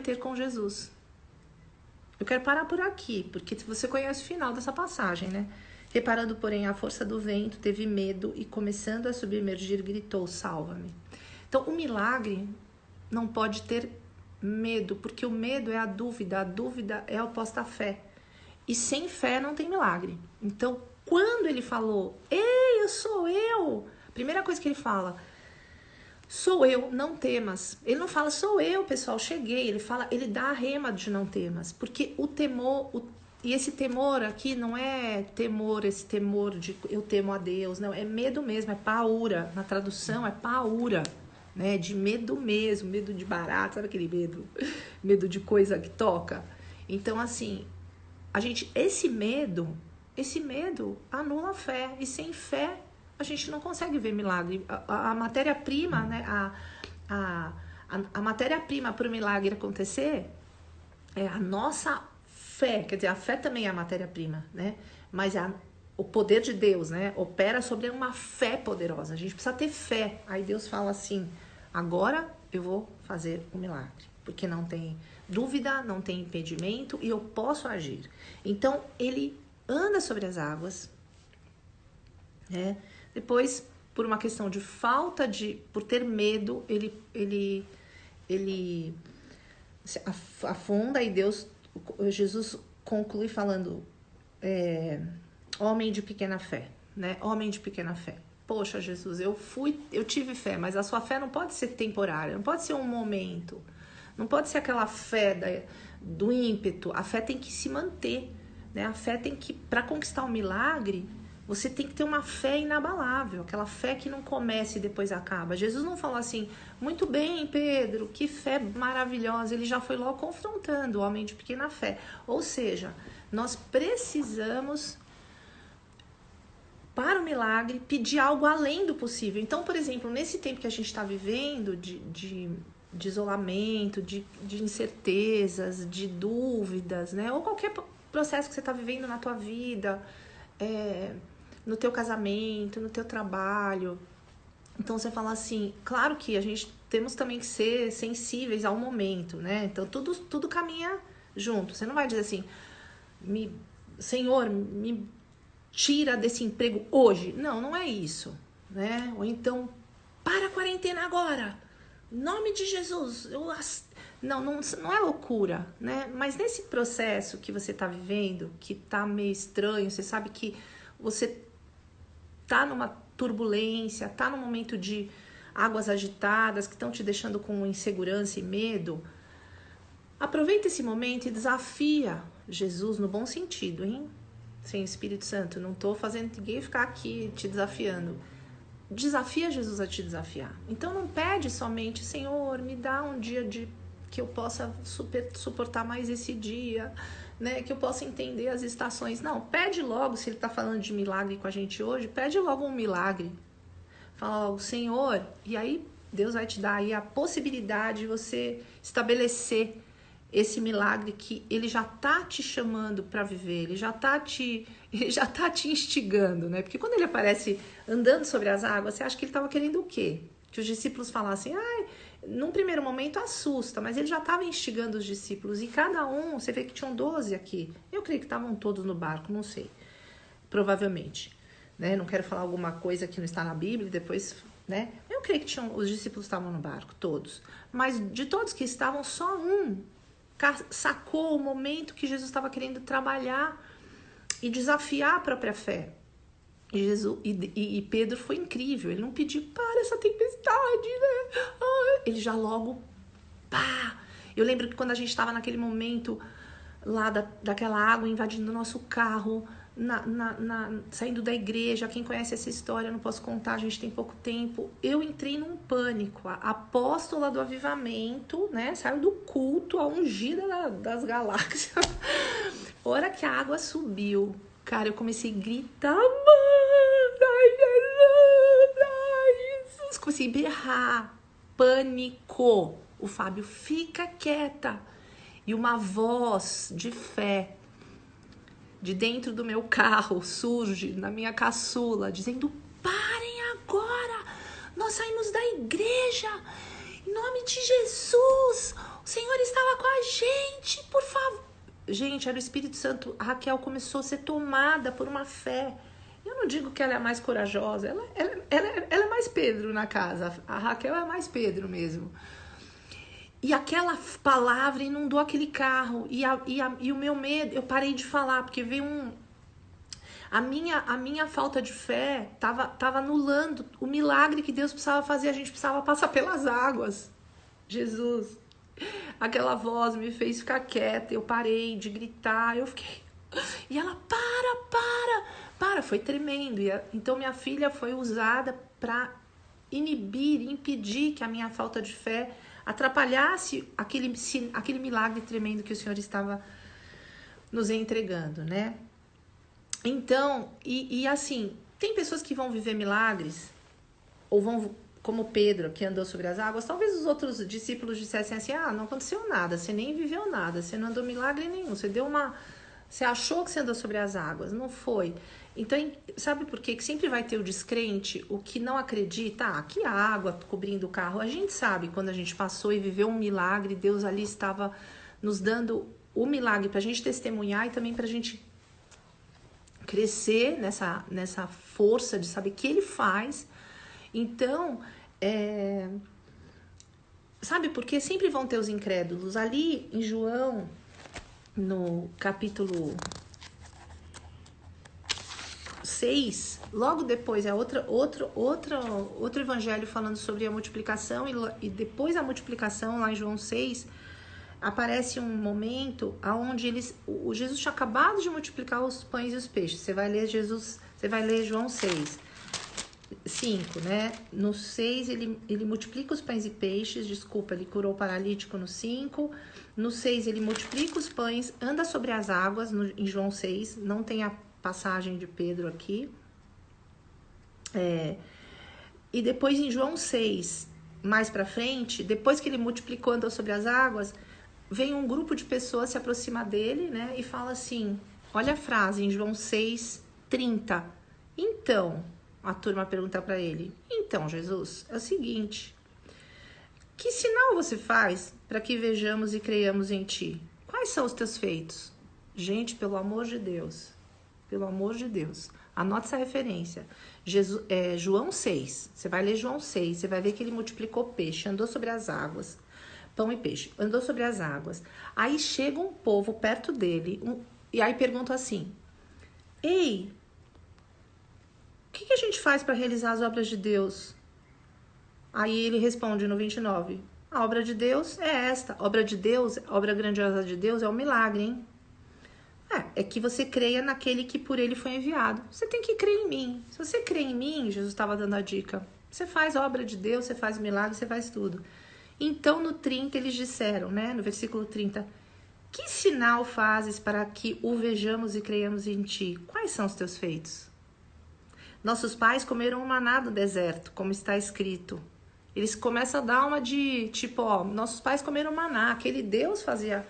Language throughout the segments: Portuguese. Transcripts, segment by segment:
ter com Jesus. Eu quero parar por aqui, porque você conhece o final dessa passagem, né? Reparando, porém, a força do vento, teve medo e, começando a submergir, gritou: salva-me. Então, o milagre não pode ter medo, porque o medo é a dúvida é oposta à fé. E sem fé não tem milagre. Então, quando ele falou: ei, eu sou eu, a primeira coisa que ele fala: sou eu, não temas. Ele não fala sou eu, pessoal, cheguei. Ele dá a rema de não temas, porque o temor, e esse temor aqui não é temor, esse temor de eu temo a Deus, não, é medo mesmo, é paura. Na tradução é paura, né? De medo mesmo, medo de barato, sabe aquele medo? Medo de coisa que toca. Então, assim, esse medo anula a fé, e sem fé a gente não consegue ver milagre. A matéria-prima, né? A matéria-prima para o milagre acontecer é a nossa fé. Quer dizer, a fé também é a matéria-prima, né? Mas o poder de Deus, né? Opera sobre uma fé poderosa. A gente precisa ter fé. Aí Deus fala assim: agora eu vou fazer o milagre, porque não tem dúvida, não tem impedimento e eu posso agir. Então ele anda sobre as águas, né? Depois, por uma questão de por ter medo, ele se afunda, e Jesus conclui falando: homem de pequena fé, né? Homem de pequena fé. Poxa, Jesus, eu tive fé, mas a sua fé não pode ser temporária, não pode ser um momento, não pode ser aquela fé do ímpeto. A fé tem que se manter, né? A fé tem que, para conquistar o milagre, você tem que ter uma fé inabalável, aquela fé que não começa e depois acaba. Jesus não falou assim: muito bem, Pedro, que fé maravilhosa. Ele já foi logo confrontando o homem de pequena fé. Ou seja, nós precisamos, para o milagre, pedir algo além do possível. Então, por exemplo, nesse tempo que a gente está vivendo de isolamento, de incertezas, de dúvidas, né? Ou qualquer processo que você está vivendo na tua vida, no teu casamento, no teu trabalho. Então você fala assim, claro que a gente temos também que ser sensíveis ao momento, né? Então tudo caminha junto. Você não vai dizer assim: Senhor, me tira desse emprego hoje. Não é isso, né? Ou então, para a quarentena agora, em nome de Jesus. Não é loucura, né? Mas nesse processo que você tá vivendo, que tá meio estranho, você sabe que você tá numa turbulência, tá num momento de águas agitadas que estão te deixando com insegurança e medo. Aproveita esse momento e desafia Jesus no bom sentido, hein? Sem Espírito Santo, não tô fazendo ninguém ficar aqui te desafiando. Desafia Jesus a te desafiar. Então não pede somente: Senhor, me dá um dia que eu possa suportar mais esse dia, né? Que eu possa entender as estações. Não, pede logo. Se ele tá falando de milagre com a gente hoje, pede logo um milagre. Fala logo: Senhor, e aí Deus vai te dar aí a possibilidade de você estabelecer esse milagre que ele já tá te chamando para viver, ele já tá te instigando, né? Porque quando ele aparece andando sobre as águas, você acha que ele estava querendo o quê? Que os discípulos falassem: num primeiro momento assusta, mas ele já estava instigando os discípulos, e cada um, você vê que tinham 12 aqui, eu creio que estavam todos no barco, não sei, provavelmente, né? Não quero falar alguma coisa que não está na Bíblia, depois, né? Eu creio que os discípulos estavam no barco, todos, mas de todos que estavam, só um sacou o momento que Jesus estava querendo trabalhar e desafiar a própria fé. E Pedro foi incrível. Ele não pediu: para essa tempestade, né? Ele já logo, pá! Eu lembro que quando a gente estava naquele momento lá daquela água invadindo o nosso carro, saindo da igreja, quem conhece essa história, eu não posso contar, a gente tem pouco tempo, eu entrei num pânico. A apóstola do avivamento, né, saiu do culto, a ungida das galáxias. A hora que a água subiu, cara, eu comecei a gritar: ai Jesus, ai Jesus, comecei a berrar, pânico. O Fábio: fica quieta. E uma voz de fé de dentro do meu carro surge, na minha caçula, dizendo: parem agora, nós saímos da igreja, em nome de Jesus, o Senhor estava com a gente, era o Espírito Santo. A Raquel começou a ser tomada por uma fé. Eu não digo que ela é a mais corajosa, ela é mais Pedro na casa. A Raquel é mais Pedro mesmo. E aquela palavra inundou aquele carro. E o meu medo, eu parei de falar, porque veio a minha falta de fé tava anulando o milagre que Deus precisava fazer. A gente precisava passar pelas águas. Jesus, aquela voz me fez ficar quieta. Eu parei de gritar, eu fiquei... E ela, para. Foi tremendo. Então minha filha foi usada para impedir que a minha falta de fé atrapalhasse aquele milagre tremendo que o Senhor estava nos entregando, né? Então, assim, tem pessoas que vão viver milagres, ou vão, como Pedro, que andou sobre as águas. Talvez os outros discípulos dissessem assim, não aconteceu nada, você nem viveu nada, você não andou milagre nenhum, você achou que você andou sobre as águas, não foi. Então, sabe por quê? Que sempre vai ter o descrente, o que não acredita, que a água cobrindo o carro. A gente sabe, quando a gente passou e viveu um milagre, Deus ali estava nos dando o milagre para a gente testemunhar e também para a gente crescer nessa força de saber que Ele faz. Então, sabe por quê? Sempre vão ter os incrédulos. Ali em João, no capítulo 6, logo depois, outro evangelho falando sobre a multiplicação, e depois da multiplicação, lá em João 6, aparece um momento onde o Jesus tinha acabado de multiplicar os pães e os peixes. Você vai ler João 6, 5, né? No 6, ele multiplica os pães e peixes, ele curou o paralítico no 5. No 6, ele multiplica os pães, anda sobre as águas, em João 6, não tem a passagem de Pedro aqui. E depois em João 6, mais pra frente, depois que ele multiplicou, andou sobre as águas, vem um grupo de pessoas se aproximar dele, né? E fala assim, olha a frase em João 6, 30. Então, a turma pergunta pra ele, então, Jesus, é o seguinte, que sinal você faz para que vejamos e creiamos em ti? Quais são os teus feitos? Gente, pelo amor de Deus, anote essa referência. João 6, você vai ler João 6, você vai ver que ele multiplicou peixe, andou sobre as águas, pão e peixe, andou sobre as águas. Aí chega um povo perto dele, e aí pergunta assim, ei, o que a gente faz para realizar as obras de Deus? Aí ele responde no 29, a obra de Deus é esta, obra de Deus, obra grandiosa de Deus é o milagre, hein? É que você creia naquele que por ele foi enviado. Você tem que crer em mim. Se você crê em mim, Jesus estava dando a dica, você faz a obra de Deus, você faz milagre, você faz tudo. Então no 30 eles disseram, né, no versículo 30, que sinal fazes para que o vejamos e creiamos em ti? Quais são os teus feitos? Nossos pais comeram um maná no deserto, como está escrito. Eles começam a dar uma de, tipo, nossos pais comeram maná, aquele Deus fazia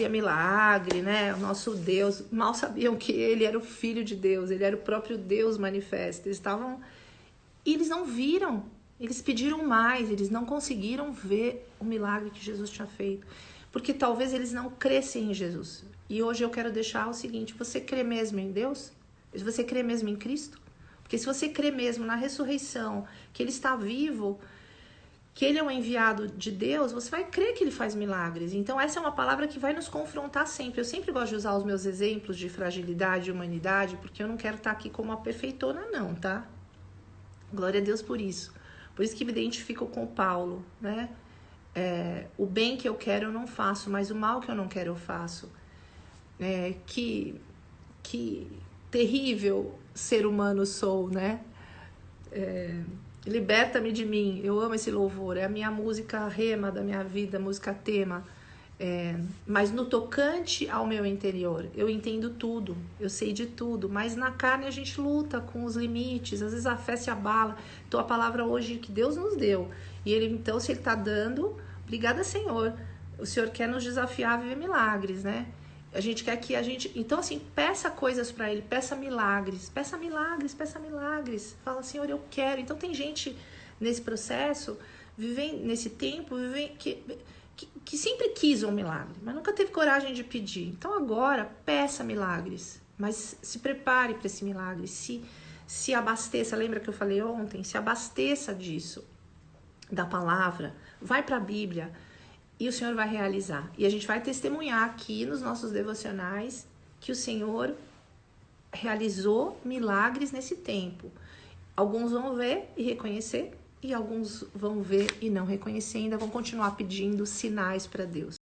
milagre, né? O nosso Deus, mal sabiam que ele era o Filho de Deus, ele era o próprio Deus manifesto. E eles não viram, eles pediram mais, eles não conseguiram ver o milagre que Jesus tinha feito. Porque talvez eles não crescem em Jesus. E hoje eu quero deixar o seguinte, você crê mesmo em Deus? Você crê mesmo em Cristo? Porque se você crê mesmo na ressurreição, que ele está vivo, que ele é um enviado de Deus, você vai crer que ele faz milagres. Então essa é uma palavra que vai nos confrontar sempre. Eu sempre gosto de usar os meus exemplos de fragilidade e humanidade, porque eu não quero estar aqui como uma perfeitona não, tá? Glória a Deus por isso. Por isso que me identifico com Paulo, né? O bem que eu quero eu não faço, mas o mal que eu não quero eu faço. Que terrível ser humano sou, né? Liberta-me de mim. Eu amo esse louvor, é a minha música rema da minha vida, música tema. Mas no tocante ao meu interior, eu entendo tudo, eu sei de tudo, mas na carne a gente luta com os limites, às vezes a fé se abala. Então a palavra hoje que Deus nos deu, e ele, então, se ele está dando, obrigada, Senhor, o Senhor quer nos desafiar a viver milagres, né? A gente quer que a gente... Então, assim, peça coisas para ele, peça milagres. Fala, Senhor, eu quero. Então, tem gente nesse processo, vivendo nesse tempo, que sempre quis um milagre, mas nunca teve coragem de pedir. Então agora, peça milagres, mas se prepare para esse milagre, se abasteça, lembra que eu falei ontem? Se abasteça disso, da palavra, vai para a Bíblia e o Senhor vai realizar. E a gente vai testemunhar aqui nos nossos devocionais que o Senhor realizou milagres nesse tempo. Alguns vão ver e reconhecer, e alguns vão ver e não reconhecer, ainda vão continuar pedindo sinais para Deus.